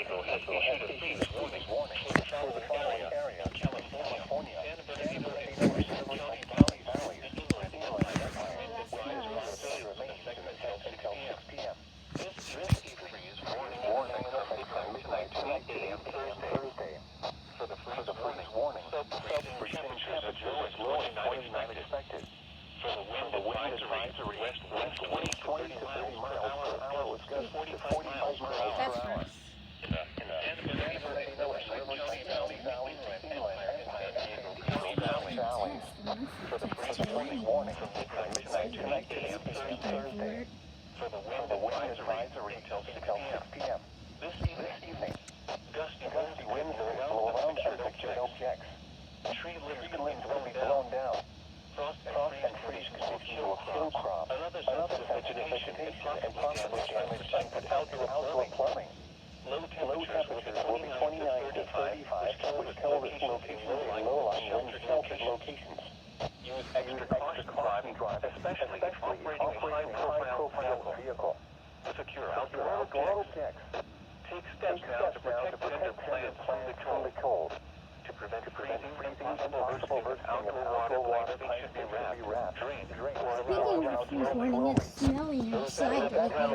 Diego has issued a freeze warning for the following area: California, San Bernardino, Riverside County, Valleys, Inland Empire, winds will remain until 6 p.m. This freeze warning from midnight to 8 a.m. Thursday. For the freeze warning, sub-freezing temperatures as low as 29 expected. For the wind advisory, west 20 to 30 miles per hour with gusts to 45 miles per hour. In the San Bernardino, Riverside County, Inland Empire, Valleys. For the freeze warning from midnight to 8 a.m. Thursday. For the wind advisory until 6 p.m. This evening, gusty winds will around pictured objects. Tree limbs will be blown down. Frost and freeze conditions will kill crops. Another sensitive vegetation and possibly damage outdoor plumbing. Low temperatures will be 29 to 35, which tells us locations in low-lying sheltered locations. Use extra caution driving, especially if operating a high-profile vehicle. Secure outdoor objects. Take steps now to protect tender plants from the cold. To prevent freezing and possible bursting of outdoor water pipes should be wrapped, drained, Speaking of freeze warning, it's snowing outside right now.